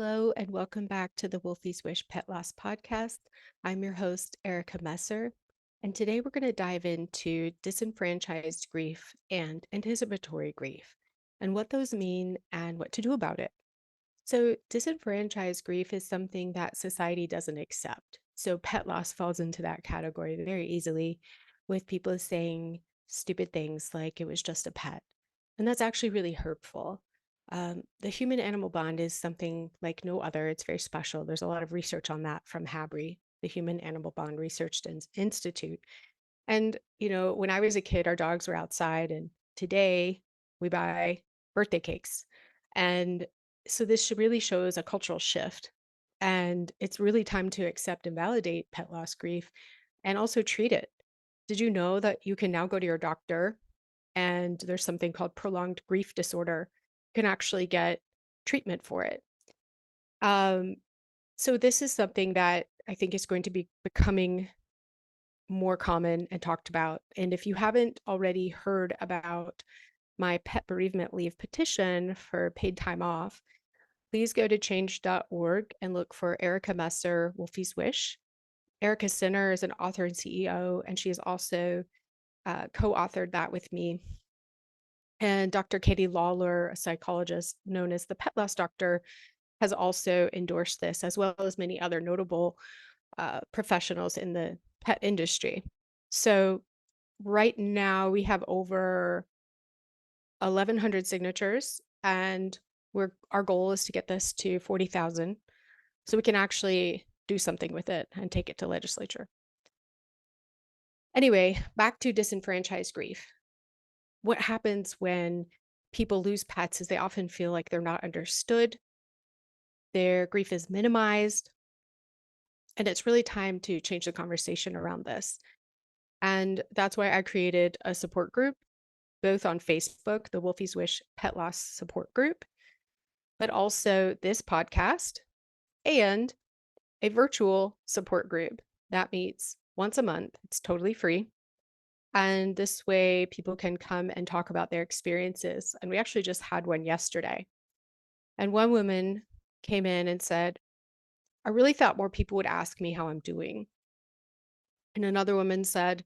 Hello, and welcome back to the Wolfie's Wish Pet Loss Podcast. I'm your host, Erica Messer, and today we're going to dive into disenfranchised grief and anticipatory grief and what those mean and what to do about it. So, disenfranchised grief is something that society doesn't accept. So, pet loss falls into that category very easily, with people saying stupid things like it was just a pet. And that's actually really hurtful. The human animal bond is something like no other. It's very special. There's a lot of research on that from HABRI, the Human Animal Bond Research Institute. And, when I was a kid, our dogs were outside, and today we buy birthday cakes. And so really shows a cultural shift. And it's really time to accept and validate pet loss grief and also treat it. Did you know that you can now go to your doctor and there's something called prolonged grief disorder? You can actually get treatment for it. Um, so this is something that I think is going to be becoming more common and talked about. And if you haven't already heard about my pet bereavement leave petition for paid time off, please go to change.org and look for Erica Messer, Wolfie's Wish. Erica Sinner is an author and CEO, and she has also co-authored that with me. And Dr. Katie Lawler, a psychologist known as the Pet Loss Doctor, has also endorsed this, as well as many other notable professionals in the pet industry. So right now we have over 1,100 signatures, and our goal is to get this to 40,000 so we can actually do something with it and take it to legislature. Anyway, back to disenfranchised grief. What happens when people lose pets is they often feel like they're not understood, their grief is minimized, and it's really time to change the conversation around this. And that's why I created a support group, both on Facebook, the Wolfie's Wish Pet Loss Support Group, but also this podcast and a virtual support group that meets once a month. It's totally free. And this way people can come and talk about their experiences. And we actually just had one yesterday. And one woman came in and said, I really thought more people would ask me how I'm doing. And another woman said,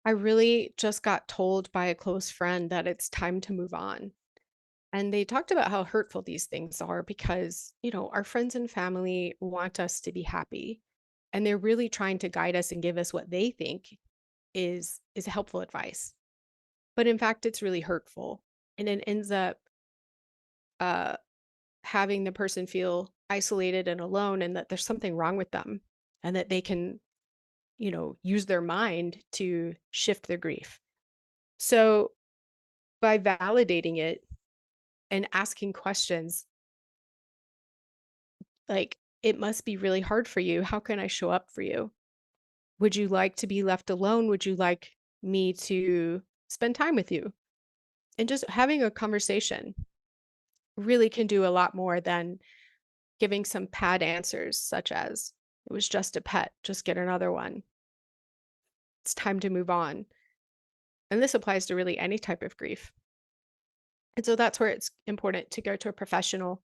I really just got told by a close friend that it's time to move on. And they talked about how hurtful these things are because, our friends and family want us to be happy. And they're really trying to guide us and give us what they think is helpful advice. But in fact, it's really hurtful. And it ends up uh, having the person feel isolated and alone and that there's something wrong with them and that they can, use their mind to shift their grief. So by validating it and asking questions like, it must be really hard for you. How can I show up for you? Would you like to be left alone? Would you like me to spend time with you? And just having a conversation really can do a lot more than giving some pad answers, such as, it was just a pet, just get another one. It's time to move on. And this applies to really any type of grief. And so that's where it's important to go to a professional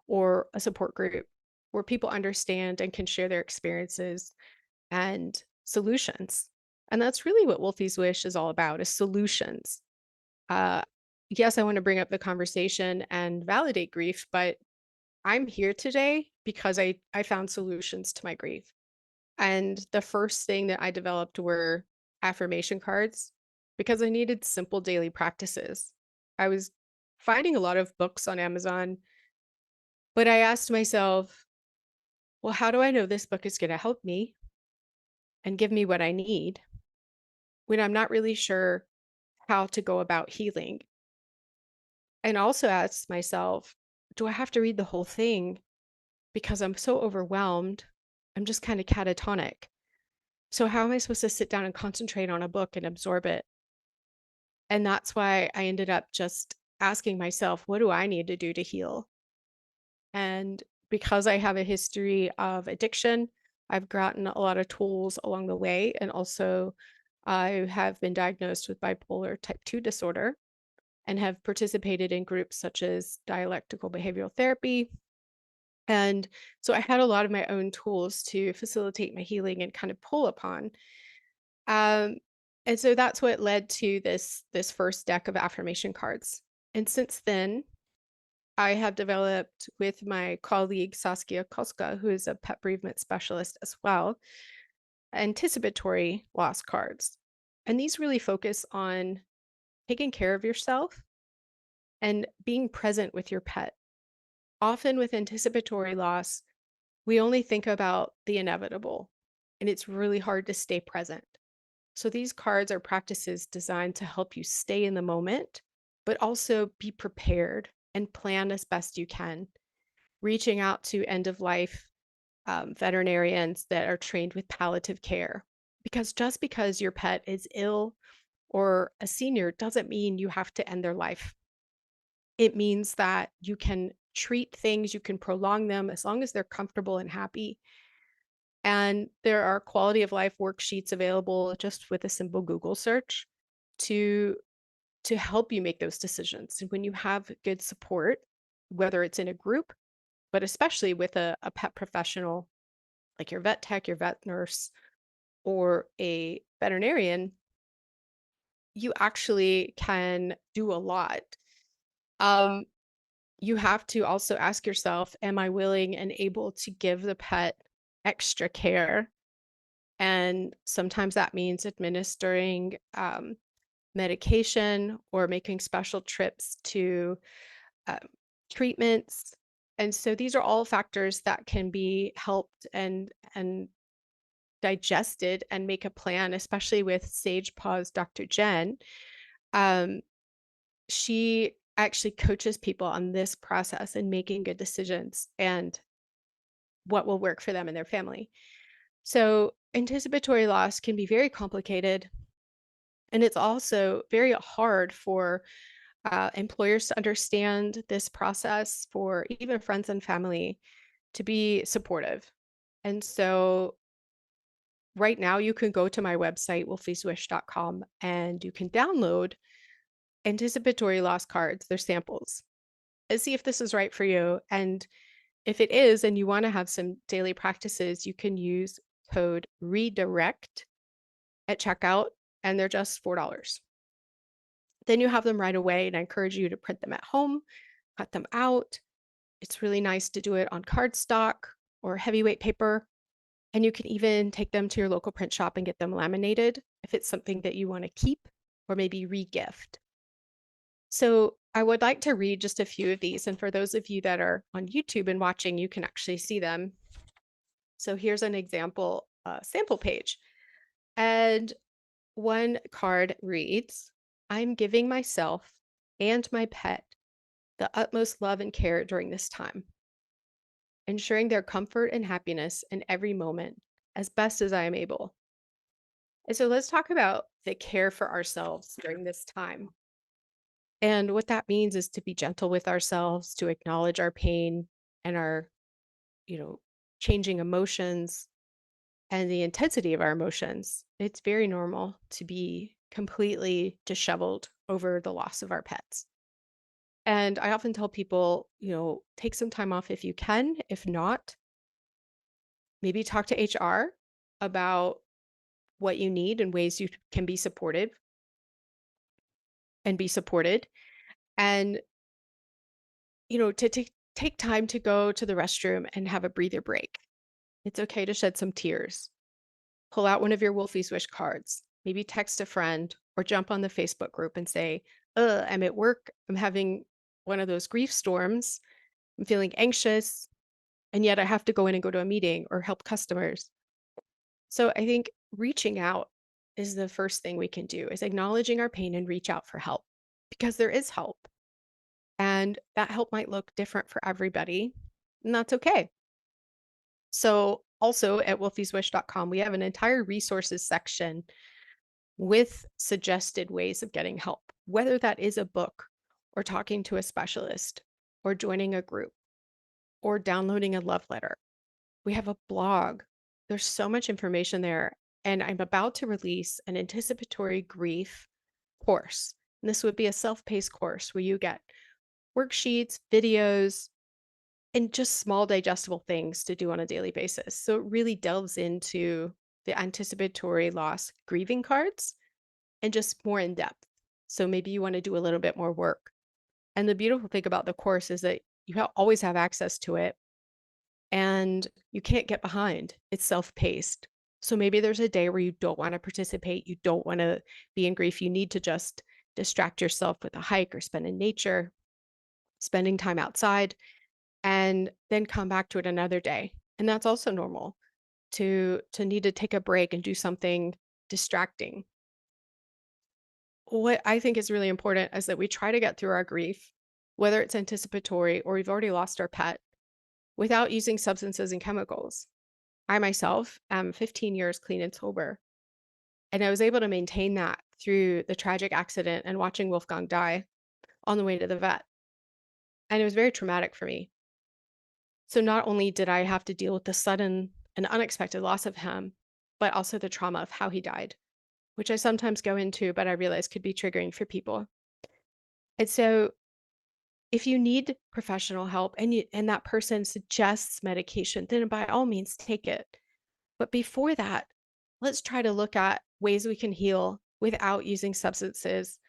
or a support group where people understand and can share their experiences and solutions. And that's really what Wolfie's Wish is all about, is solutions. Uh, yes, I want to bring up the conversation and validate grief, but I'm here today because I found solutions to my grief. And the first thing that I developed were affirmation cards because I needed simple daily practices. I was finding a lot of books on Amazon, but I asked myself, well, how do I know this book is going to help me and give me what I need when I'm not really sure how to go about healing? And also asked myself, do I have to read the whole thing because I'm so overwhelmed? I'm just kind of catatonic. So how am I supposed to sit down and concentrate on a book and absorb it? And that's why I ended up just asking myself, what do I need to do to heal? And because I have a history of addiction, I've gotten a lot of tools along the way. And also, I have been diagnosed with bipolar type 2 disorder and have participated in groups such as dialectical behavioral therapy And so I had a lot of my own tools to facilitate my healing and kind of pull upon. Um, and so that's what led to this first deck of affirmation cards. And since then, I have developed with my colleague Saskia Koska, who is a pet bereavement specialist as well, anticipatory loss cards. And these really focus on taking care of yourself and being present with your pet. Often with anticipatory loss, we only think about the inevitable, and it's really hard to stay present. So these cards are practices designed to help you stay in the moment, but also be prepared and plan as best you can, reaching out to end of life veterinarians that are trained with palliative care. Because just because your pet is ill or a senior doesn't mean you have to end their life. It means that you can treat things, you can prolong them as long as they're comfortable and happy. And there are quality of life worksheets available just with a simple Google search to help you make those decisions. And when you have good support, whether it's in a group, but especially with a pet professional like your vet tech, your vet nurse, or a veterinarian, you actually can do a lot. Um, you have to also ask yourself, am I willing and able to give the pet extra care? And sometimes that means administering medication or making special trips to um, treatments. And so these are all factors that can be helped and digested and make a plan, especially with Sage Paws Dr. Jen. Um, she actually coaches people on this process and making good decisions and what will work for them and their family. So, anticipatory loss can be very complicated. And it's also very hard for employers to understand this process, for even friends and family to be supportive. And so, right now, you can go to my website, wolfieswish.com, and you can download anticipatory loss cards. They're samples and see if this is right for you. And if it is, and you want to have some daily practices, you can use code redirect at checkout, and they're just $4. Then you have them right away, and I encourage you to print them at home, cut them out. It's really nice to do it on cardstock or heavyweight paper. And you can even take them to your local print shop and get them laminated if it's something that you want to keep or maybe re-gift. So I would like to read just a few of these. And for those of you that are on YouTube and watching, you can actually see them. So here's an example sample page. And one card reads, I'm giving myself and my pet the utmost love and care during this time, ensuring their comfort and happiness in every moment as best as I am able. And so let's talk about the care for ourselves during this time. And what that means is to be gentle with ourselves, to acknowledge our pain and our, you know, changing emotions and the intensity of our emotions. It's very normal to be completely disheveled over the loss of our pets. And I often tell people, take some time off if you can. If not, maybe talk to HR about what you need and ways you can be supportive and be supported. And, to take time to go to the restroom and have a breather break. It's okay to shed some tears. Pull out one of your Wolfie's Wish cards, maybe text a friend or jump on the Facebook group and say, I'm at work. I'm having one of those grief storms. I'm feeling anxious, and yet I have to go in and go to a meeting or help customers. So I think reaching out is the first thing we can do, is acknowledging our pain and reach out for help, because there is help. And that help might look different for everybody, and that's okay. So also at wolfieswish.com, we have an entire resources section with suggested ways of getting help, whether that is a book or talking to a specialist or joining a group or downloading a love letter. We have a blog. There's so much information there. And I'm about to release an anticipatory grief course. And this would be a self-paced course where you get worksheets, videos, and just small digestible things to do on a daily basis. So it really delves into the anticipatory loss grieving cards and just more in depth. So maybe you want to do a little bit more work. And the beautiful thing about the course is that you always have access to it and you can't get behind. It's self-paced. So maybe there's a day where you don't want to participate, you don't want to be in grief, you need to just distract yourself with a hike or spend in nature, spending time outside, and then come back to it another day. And that's also normal to need to take a break and do something distracting. What I think is really important is that we try to get through our grief, whether it's anticipatory or we've already lost our pet, without using substances and chemicals. I myself am 15 years clean and sober, and I was able to maintain that through the tragic accident and watching Wolfgang die on the way to the vet. And it was very traumatic for me. So not only did I have to deal with the sudden and unexpected loss of him, but also the trauma of how he died, which I sometimes go into, but I realize could be triggering for people. And so if you need professional help and that person suggests medication, then by all means take it. But before that, let's try to look at ways we can heal without using substances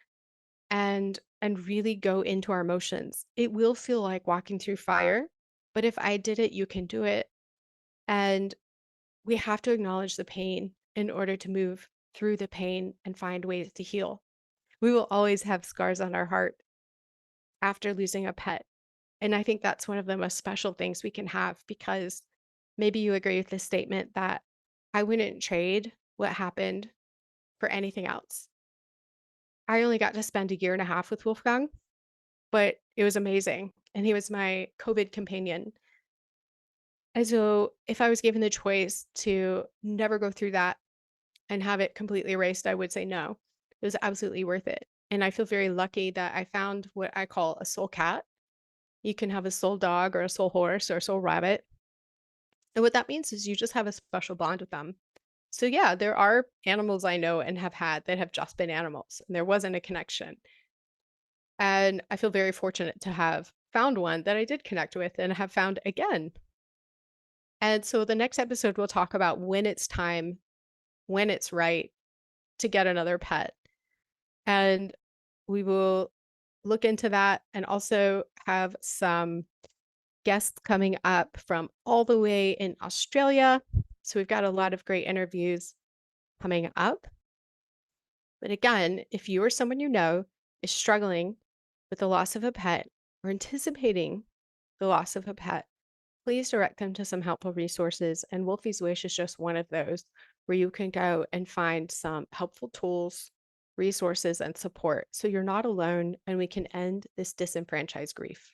and really go into our emotions. It will feel like walking through fire, but if I did it, you can do it. And we have to acknowledge the pain in order to move through the pain and find ways to heal. We will always have scars on our heart after losing a pet. And I think that's one of the most special things we can have because maybe you agree with this statement that I wouldn't trade what happened for anything else. I only got to spend a year and a half with Wolfgang, but it was amazing. And he was my COVID companion. And so if I was given the choice to never go through that and have it completely erased, I would say no. It was absolutely worth it. And I feel very lucky that I found what I call a soul cat. You can have a soul dog or a soul horse or a soul rabbit. And what that means is you just have a special bond with them. So yeah, there are animals I know and have had that have just been animals, and there wasn't a connection. And I feel very fortunate to have found one that I did connect with and have found again. And so the next episode we'll talk about when it's time, when it's right to get another pet. And we will look into that and also have some guests coming up from all the way in Australia. So we've got a lot of great interviews coming up. But again, if you or someone you know is struggling with the loss of a pet or anticipating the loss of a pet, please direct them to some helpful resources. And Wolfie's Wish is just one of those where you can go and find some helpful tools, resources, and support so you're not alone and we can end this disenfranchised grief.